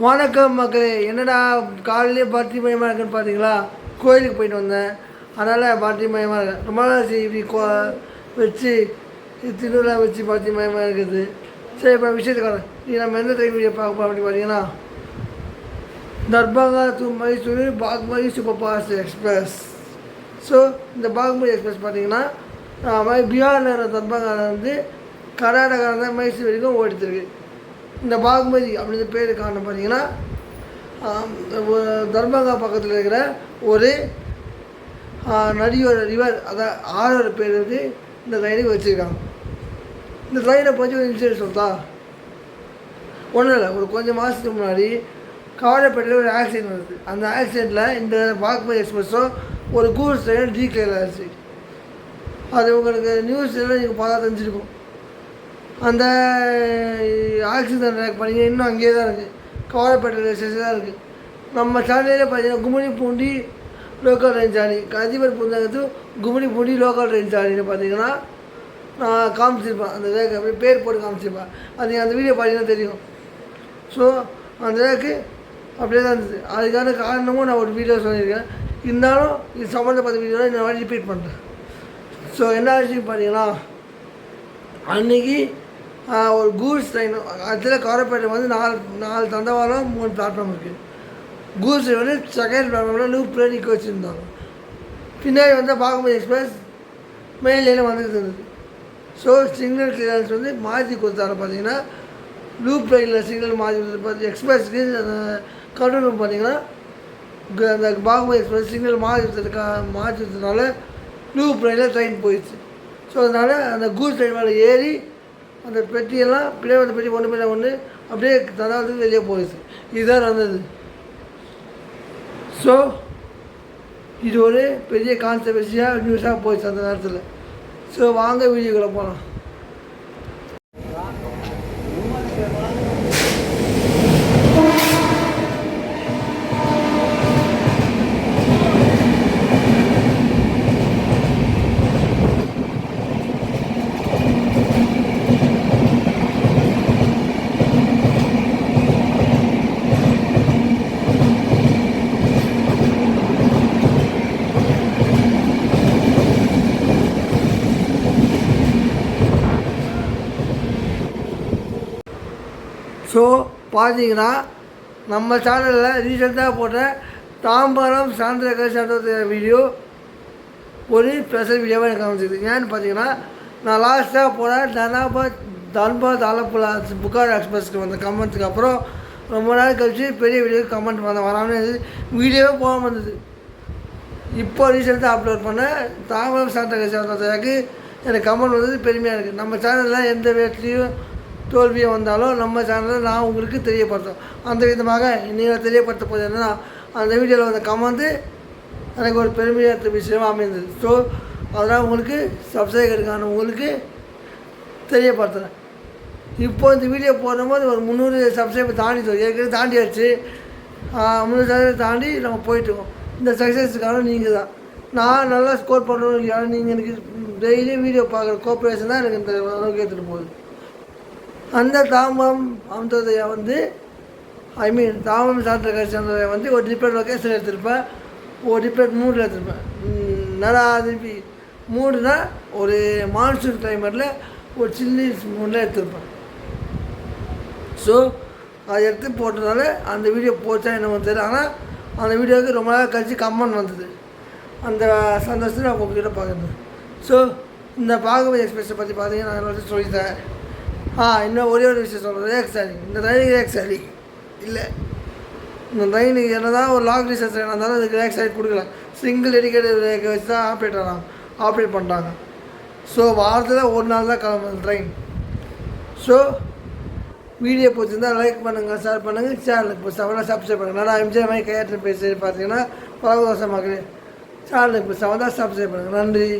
வணக்கம் மக்களே. என்னடா காலையிலே பார்ட்டி மயமாக இருக்குன்னு பார்த்தீங்களா? கோயிலுக்கு போயிட்டு வந்தேன், அதனால் பார்ட்டி மயமாக இருக்கேன். ரொம்ப நாள் இப்படி வச்சு திருவிழா வச்சு பார்ட்டி மயமாக இருக்குது. சரி, இப்போ விஷயத்துக்காக நம்ம எந்த ட்ரெயின் வீடியோ பார்க்க போகிறோம் அப்படின்னு பார்த்தீங்கன்னா, Darbhanga to Mysore Bagmati super fast express. So இந்த பாக்மதி எக்ஸ்பிரஸ் பார்த்தீங்கன்னா பீகாரில் இருக்கிற தர்பங்காவிலேருந்து கர்நாடகாவில் மைசூர் வரைக்கும் ஓடித்துருக்கு. இந்த பாக்மதி அப்படின்ற பேர் காரணம் பார்த்தீங்கன்னா, தர்பங்கா பக்கத்தில் இருக்கிற ஒரு நதியோட ரிவர், அதான் ஆறோட பேர் வந்து இந்த ட்ரெயினுக்கு வச்சுருக்காங்க. இந்த ட்ரெயினை பற்றி ஒரு இன்சிடென்ட் சொல்லிட்டா, ஒன்றும் இல்லை. ஒரு கொஞ்சம் மாதத்துக்கு முன்னாடி கவலைப்பேட்டையில் ஒரு ஆக்சிடென்ட் வருது. அந்த ஆக்சிடெண்ட்டில் இந்த பாக்மதி எக்ஸ்பிரஸும் ஒரு கூட்ஸ் ட்ரெயின் டீக்ளியர் ஆச்சு. அது உங்களுக்கு நியூஸில் நீங்கள் பார்த்தா தெரிஞ்சிருக்கும். அந்த ஆக்சிஜன் ரேக் பண்ணிங்க இன்னும் அங்கேயே தான் இருக்குது, கவலைப்பேட்டை ரயில்வே ஸ்டேஷன் தான் இருக்குது. நம்ம சேனலில் பார்த்தீங்கன்னா கும்மிடி பூண்டி லோக்கல் ட்ரெயின் சாலை, கதிபர் பூந்தாங்கத்து கும்மிடி பூண்டி லோக்கல் ட்ரெயின் சாலைன்னு பார்த்தீங்கன்னா நான் காமிச்சிருப்பேன். அந்த ரேக்கு அப்படியே பேர் போட்டு காமிச்சிருப்பேன். அது நீங்கள் அந்த வீடியோ பார்த்தீங்கன்னா தெரியும். ஸோ அந்த ரேக்கு அப்படியே தான் இருந்தது. அதுக்கான காரணமும் நான் ஒரு வீடியோ சொல்லியிருக்கேன். இருந்தாலும் இது சம்மந்தப்பட்ட வீடியோவில் நான் வாட்டி ரிப்பீட் பண்ணுறேன். ஸோ என்ன ஆச்சு பார்த்தீங்கன்னா, அன்றைக்கி ஒரு கூட்ஸ் ட்ரெயின் அதில் கவலைப்பேட்டை வந்து நாலு தண்டவாளம் 3 பிளாட்ஃபார்ம் இருக்குது. கூட்ஸ் ட்ரெயின் வந்து செகண்ட் பிளாட்ஃபார்மில் லூப்பில் நிற்க வச்சுருந்தாங்க. பின்னாடி வந்து பாக்மதி எக்ஸ்பிரஸ் மெயின் லைனில் வந்துட்டு இருந்தது. ஸோ சிக்னல் கிளியரன்ஸ் வந்து மாற்றி கொடுத்தாரு. பார்த்தீங்கன்னா லூப் லைனில் சிக்னல் மாற்றி கொடுத்து பார்த்து எக்ஸ்பிரஸ்க்கு அந்த கண்ட்ரோல் ரூம் பார்த்தீங்கன்னா அந்த பாக்மதி எக்ஸ்பிரஸ் சிக்னல் மாற்றி கொடுத்ததுனால லூப் லைனில் ட்ரெயின் போயிடுச்சு. ஸோ அதனால் அந்த கூட்ஸ் ட்ரெயின் மேலே ஏறி அந்த பெட்டியெல்லாம் பிள்ளைய அந்த பெட்டி ஒன்று மேலே ஒன்று அப்படியே தடாலத்துக்கு வெளியே போயிடுச்சு. இதுதான் நடந்தது. ஸோ இது ஒரு பெரிய கான்ட்ரவர்சியாக நியூஸாக போயிடுச்சு அந்த நேரத்தில். ஸோ வாங்க வீடியோக்குள்ளே போகலாம். ஸோ பார்த்தீங்கன்னா நம்ம சேனலில் ரீசெண்டாக போட்ட தாம்பரம் சாந்திரகர் வீடியோ ஒரு ஸ்பெஷல் வீடியோவாக எனக்கு அமைச்சிது. ஏன்னு பார்த்தீங்கன்னா, நான் லாஸ்ட்டாக போனேன் தன்பாத் ஆலப்புழா புகார் எக்ஸ்பிரஸ்க்கு வந்த கமெண்ட்டுக்கு அப்புறம் ரொம்ப நாள் கழிச்சு பெரிய வீடியோக்கு கமெண்ட் வராமல் வீடியோவே போகாமல் வந்தது. இப்போ ரீசெண்டாக அப்லோட் பண்ண தாம்பரம் சாந்திரகருக்கு எனக்கு கமெண்ட் வந்தது பெருமையாக இருக்குது. நம்ம சேனலில் எந்த விதத்துலேயும் தோல்வியை வந்தாலும் நம்ம சேனலில் நான் உங்களுக்கு தெரியப்படுத்தோம். அந்த விதமாக நீங்கள் தெரியப்படுத்த போது என்னன்னா, அந்த வீடியோவில் வந்த கமெண்ட் எனக்கு ஒரு பெருமையான விஷயமாக அமைந்தது. ஸோ அதனால் உங்களுக்கு சப்ஸ்கிரைபருக்கான உங்களுக்கு தெரியப்படுத்துகிறேன். இப்போ இந்த வீடியோ போடும்போது ஒரு 300 சப்ஸ்கிரைபர் தாண்டிட்டோம். ஏற்கனவே தாண்டியாச்சு. 300 தாண்டி நம்ம போயிட்டுருக்கோம். இந்த சக்ஸஸுக்காக நீங்கள் தான். நான் நல்லா ஸ்கோர் பண்ணணும் இல்லையா, நீங்கள் எனக்கு டெய்லியும் வீடியோ பார்க்குற கோஆப்ரேஷன் தான் எனக்கு இந்த அளவுக்கு எடுத்துகிட்டு போகுது. அந்த தாம்பரம் அந்தோதயா வந்து தாம்பரம் சாந்திரகர் வந்து ஒரு டிஃப்ரெண்ட் லொக்கேஷன் எடுத்திருப்பேன், ஒரு டிஃப்ரெண்ட் மூடில் எடுத்திருப்பேன். நல்லா திருப்பி மூடுனா ஒரு மான்சூன் கிளைமேட்டில் ஒரு சில்லி மூடில் எடுத்திருப்பேன். ஸோ அதை எடுத்து போட்டதுனால அந்த வீடியோ போச்சா என்ன தெரியல. ஆனால் அந்த வீடியோவுக்கு ரொம்ப நாள் கழிச்சு கமெண்ட் வந்தது. அந்த சந்தோஷத்தை நான் உங்கள்கிட்ட பார்க்குறேன். ஸோ இந்த பாக்மதி எக்ஸ்பிரஸை பற்றி பார்த்தீங்கன்னா நான் எல்லாத்தையும் சொல்லித்தேன். இன்னும் ஒரே ஒரு விஷயம் சொல்கிறேன். ரேக் சாலி, இந்த ட்ரெயினுக்கு ரேக் சாலி இல்லை. இந்த ட்ரெயினுக்கு என்ன தான் ஒரு லாங் டிஸ்டன்ஸ் ட்ரெயின் இருந்தாலும் அதுக்கு ரேக் சாலி கொடுக்கல. சிங்கிள் டெடிக்கேட்டட் ரேக்கை வச்சு தான் ஆப்ரேட் பண்ணுறாங்க. ஸோ வாரத்தில் ஒரு நாள் தான் கிளம்புது ட்ரெயின். ஸோ வீடியோ பிடிச்சிருந்தால் லைக் பண்ணுங்கள், ஷேர் பண்ணுங்கள், சேனலுக்கு பிடிச்சா சப்ஸ்கிரைப் பண்ணுங்கள். நல்லா எம்ஜிஆர் மாதிரி கையாற்ற பேசி பார்த்தீங்கன்னா 10 வருஷம் மக்களே. சேனலுக்கு பிடிச்சா வந்தால் சப்ஸ்கிரைப் பண்ணுங்கள். நன்றி.